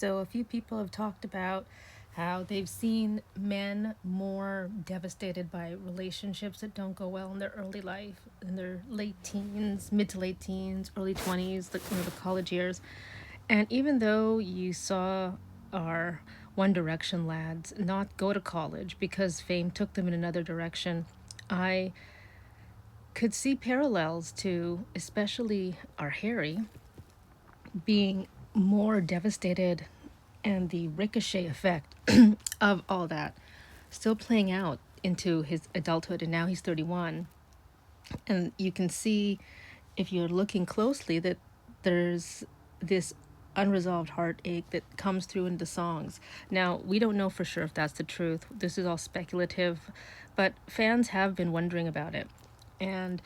So a few people have talked about how they've seen men more devastated by relationships that don't go well in their early life, in their late teens, mid to late teens, early 20s, the college years. And even though you saw our One Direction lads not go to college because fame took them in another direction, I could see parallels to especially our Harry being more devastated and the ricochet effect of all that still playing out into his adulthood. And now he's 31. And you can see, if you're looking closely, that there's this unresolved heartache that comes through in the songs. Now, we don't know for sure if that's the truth. This is all speculative, but fans have been wondering about it. And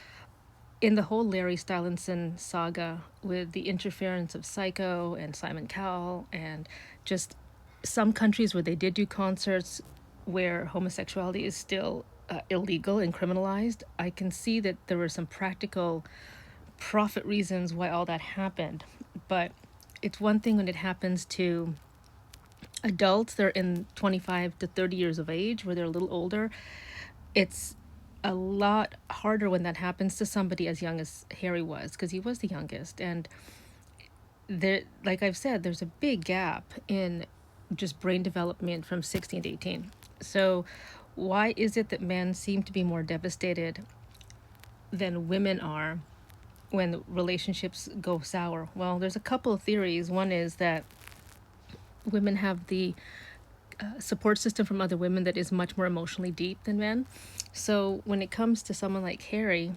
in the whole Larry Stylinson saga, with the interference of Psycho and Simon Cowell, and just some countries where they did do concerts where homosexuality is still illegal and criminalized, I can see that there were some practical profit reasons why all that happened. But it's one thing when it happens to adults, they're in 25 to 30 years of age, where they're a little older. It's a lot harder when that happens to somebody as young as Harry was, because he was the youngest. And there, like I've said, there's a big gap in just brain development from 16 to 18. So why is it that men seem to be more devastated than women are when relationships go sour? Well, there's a couple of theories. One is that women have the support system from other women that is much more emotionally deep than men. So when it comes to someone like Harry,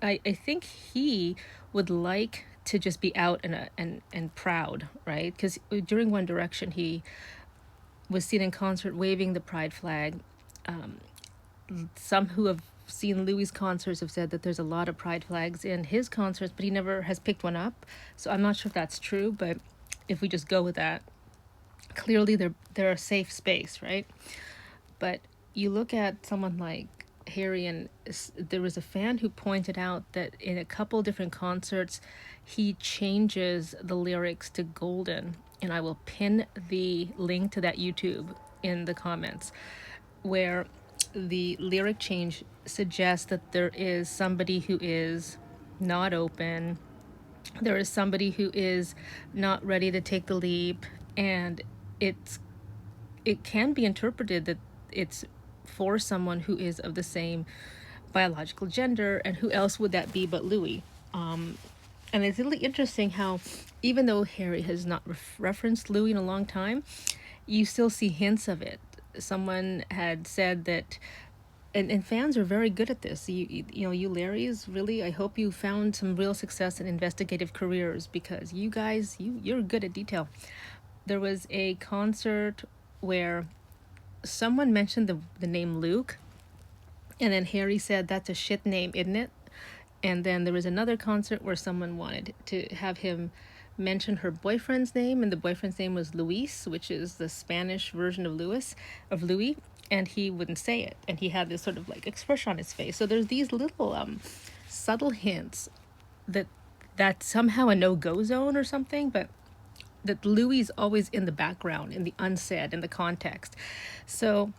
I think he would like to just be out and proud, right? Because during One Direction, he was seen in concert waving the pride flag. Some who have seen Louis' concerts have said that there's a lot of pride flags in his concerts, but he never has picked one up. So I'm not sure if that's true, but if we just go with that, clearly they're a safe space, right? But you look at someone like Harry, and there was a fan who pointed out that in a couple different concerts, he changes the lyrics to Golden. And I will pin the link to that YouTube in the comments, where the lyric change suggests that there is somebody who is not open, there is somebody who is not ready to take the leap, and it can be interpreted that it's for someone who is of the same biological gender, and who else would that be but Louis? And it's really interesting how, even though Harry has not referenced Louis in a long time, you still see hints of it. Someone had said that, and fans are very good at this. You Larrys, really, I hope you found some real success in investigative careers, because you guys, you're good at detail. There was a concert where someone mentioned the name Luke, and then Harry said, "That's a shit name, isn't it?" And then there was another concert where someone wanted to have him mention her boyfriend's name, and the boyfriend's name was Luis, which is the Spanish version of Louis, and he wouldn't say it, and he had this sort of like expression on his face. So there's these little subtle hints that that's somehow a no-go zone or something, but that Louis is always in the background, in the unsaid, in the context. So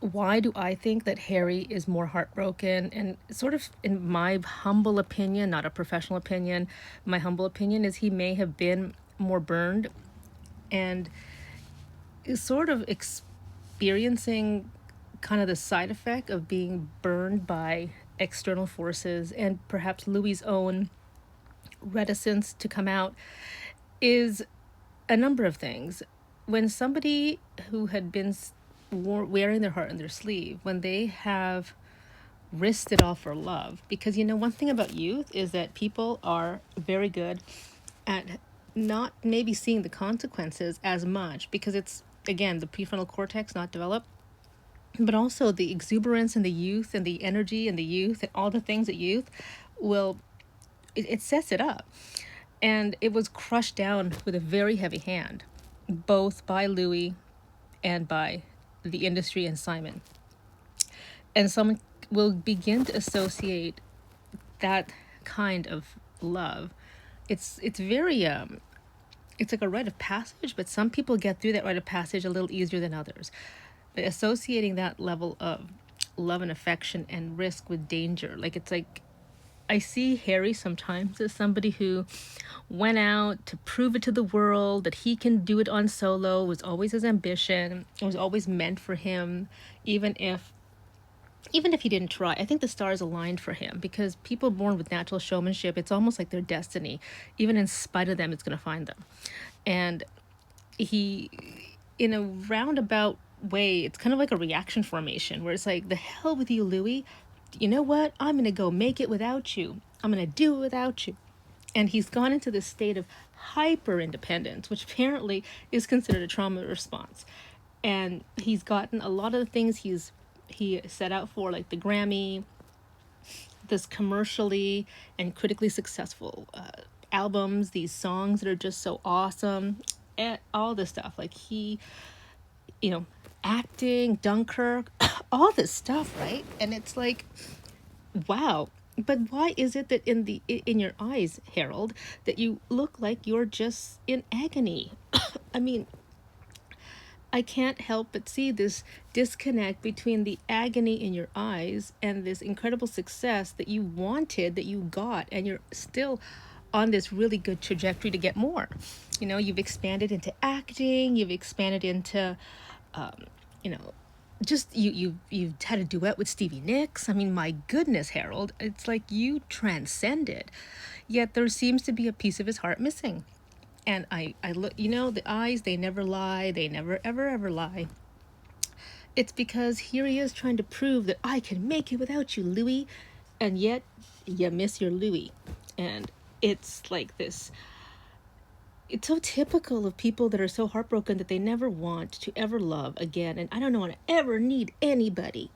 why do I think that Harry is more heartbroken? And sort of, in my humble opinion, not a professional opinion, my humble opinion is he may have been more burned and is sort of experiencing kind of the side effect of being burned by external forces, and perhaps Louis' own reticence to come out is a number of things. When somebody who had been wearing their heart on their sleeve, when they have risked it all for love, because one thing about youth is that people are very good at not maybe seeing the consequences as much, because it's, again, the prefrontal cortex not developed, but also the exuberance and the youth and the energy and the youth and all the things that youth will, it sets it up. And it was crushed down with a very heavy hand, both by Louis and by the industry and Simon. And someone will begin to associate that kind of love. It's very it's like a rite of passage, but some people get through that rite of passage a little easier than others. But associating that level of love and affection and risk with danger, like it's like I see Harry sometimes as somebody who went out to prove it to the world that he can do it on solo, was always his ambition, it was always meant for him, even if he didn't try. I think the stars aligned for him because people born with natural showmanship, it's almost like their destiny. Even in spite of them, it's going to find them. And he, in a roundabout way, it's kind of like a reaction formation where it's like, the hell with you, Louis. You know what? I'm going to go make it without you. I'm going to do it without you. And he's gone into this state of hyper independence, which apparently is considered a trauma response. And he's gotten a lot of the things he set out for, like the Grammy, this commercially and critically successful albums, these songs that are just so awesome, and all this stuff. Like he, acting, Dunkirk, all this stuff, right? And it's like, wow. But why is it that in your eyes, Harold, that you look like you're just in agony? I mean, I can't help but see this disconnect between the agony in your eyes and this incredible success that you wanted, that you got, and you're still on this really good trajectory to get more. You've expanded into acting, you've expanded into, just you've had a duet with Stevie Nicks. I mean, my goodness, Harold, it's like you transcended. Yet there seems to be a piece of his heart missing. And I look, the eyes, they never lie. They never, ever, ever lie. It's because here he is trying to prove that I can make it without you, Louis. And yet you miss your Louis. And it's like this. It's so typical of people that are so heartbroken that they never want to ever love again. And I don't want to ever need anybody.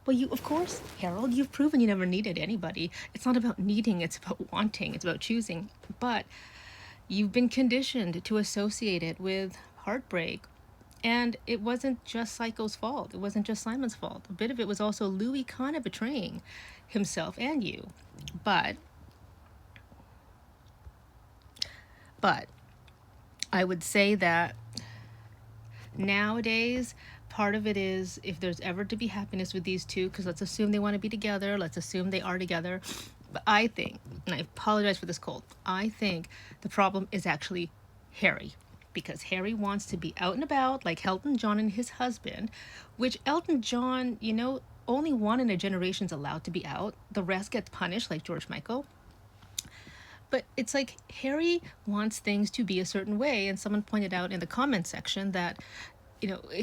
Well, of course, Harold, you've proven you never needed anybody. It's not about needing, it's about wanting, it's about choosing. But you've been conditioned to associate it with heartbreak. And it wasn't just Psycho's fault. It wasn't just Simon's fault. A bit of it was also Louis kind of betraying himself and you. But I would say that nowadays, part of it is if there's ever to be happiness with these two, because let's assume they want to be together, let's assume they are together. But I think, and I apologize for this cold, I think the problem is actually Harry. Because Harry wants to be out and about like Elton John and his husband, which Elton John, only one in a generation's allowed to be out. The rest gets punished like George Michael. But it's like Harry wants things to be a certain way. And someone pointed out in the comment section that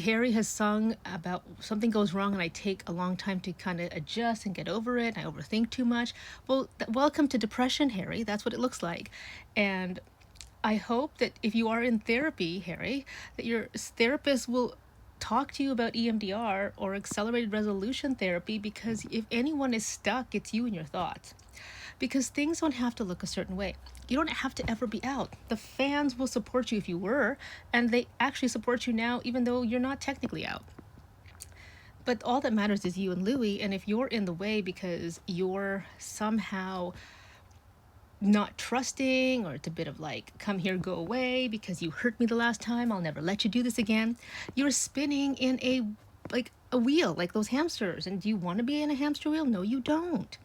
Harry has sung about something goes wrong and I take a long time to kind of adjust and get over it. I overthink too much. Well, welcome to depression, Harry. That's what it looks like. And I hope that if you are in therapy, Harry, that your therapist will talk to you about EMDR or accelerated resolution therapy, because if anyone is stuck, it's you and your thoughts. Because things don't have to look a certain way. You don't have to ever be out. The fans will support you if you were, and they actually support you now even though you're not technically out. But all that matters is you and Louis, and if you're in the way because you're somehow not trusting, or it's a bit of like, come here, go away, because you hurt me the last time, I'll never let you do this again, you're spinning in a wheel, like those hamsters. And do you want to be in a hamster wheel? No, you don't.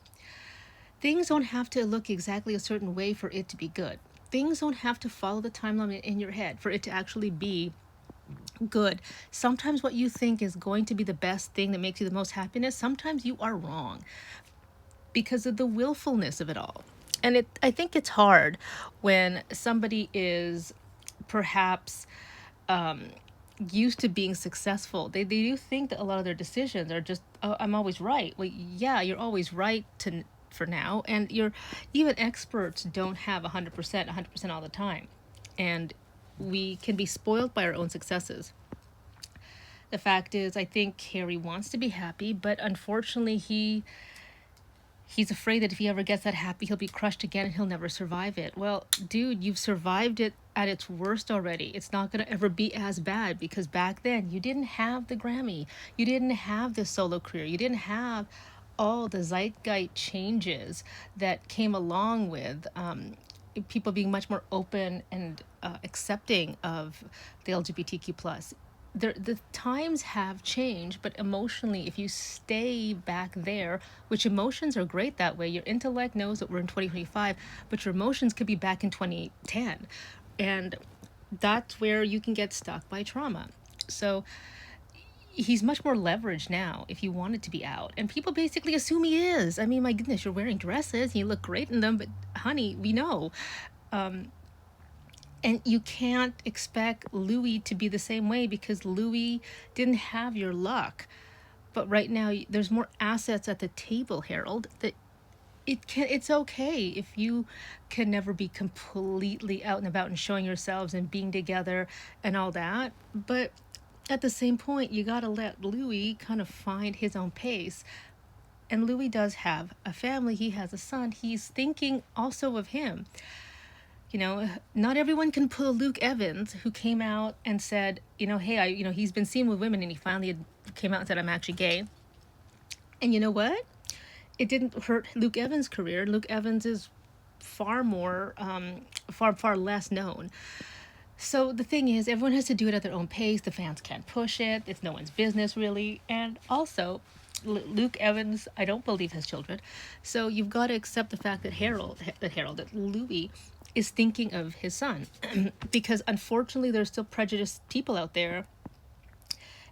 Things don't have to look exactly a certain way for it to be good. Things don't have to follow the timeline in your head for it to actually be good. Sometimes what you think is going to be the best thing that makes you the most happiness, sometimes you are wrong because of the willfulness of it all. And I think it's hard when somebody is perhaps used to being successful. They do think that a lot of their decisions are just, oh, I'm always right. Well, yeah, you're always right for now. And even experts don't have 100% all the time. And we can be spoiled by our own successes. The fact is, I think Harry wants to be happy, but unfortunately he's afraid that if he ever gets that happy, he'll be crushed again and he'll never survive it. Well, dude, you've survived it at its worst already. It's not going to ever be as bad because back then you didn't have the Grammy. You didn't have the solo career. You didn't have all the zeitgeist changes that came along with people being much more open and accepting of the LGBTQ plus. The times have changed, but emotionally, if you stay back there, which emotions are great that way, your intellect knows that we're in 2025, but your emotions could be back in 2010. And that's where you can get stuck by trauma. So he's much more leveraged now if you want it to be out. And people basically assume he is. I mean, my goodness, you're wearing dresses and you look great in them, but honey, we know. And you can't expect Louis to be the same way because Louis didn't have your luck. But right now, there's more assets at the table, Harold, that it's okay if you can never be completely out and about and showing yourselves and being together and all that. But at the same point, you got to let Louis kind of find his own pace. And Louis does have a family. He has a son. He's thinking also of him. You know, not everyone can pull Luke Evans, who came out and said, hey, he's been seen with women, and he finally came out and said, I'm actually gay. And you know what? It didn't hurt Luke Evans' career. Luke Evans is far more, far less known. So the thing is, everyone has to do it at their own pace. The fans can't push it. It's no one's business, really. And also, Luke Evans, I don't believe, has children. So you've got to accept the fact that Louis is thinking of his son. Because unfortunately, there's still prejudiced people out there.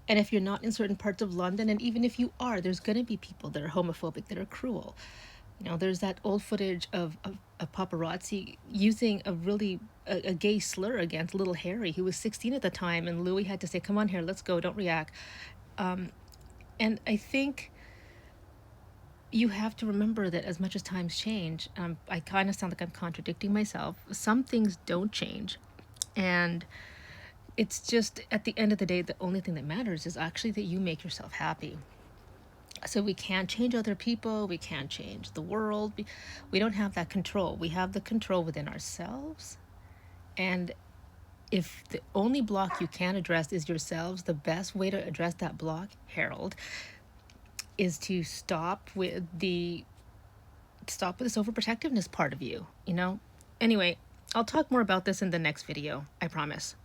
And if you're not in certain parts of London, and even if you are, there's going to be people that are homophobic, that are cruel. There's that old footage of paparazzi using a gay slur against little Harry, who was 16 at the time, and Louis had to say, come on here, let's go, don't react. And I think you have to remember that as much as times change, I kind of sound like I'm contradicting myself. Some things don't change. And it's just, at the end of the day, the only thing that matters is actually that you make yourself happy. So we can't change other people. We can't change the world. We don't have that control. We have the control within ourselves. And if the only block you can address is yourselves, the best way to address that block, Harold, is to stop with this overprotectiveness part of you. Anyway, I'll talk more about this in the next video, I promise.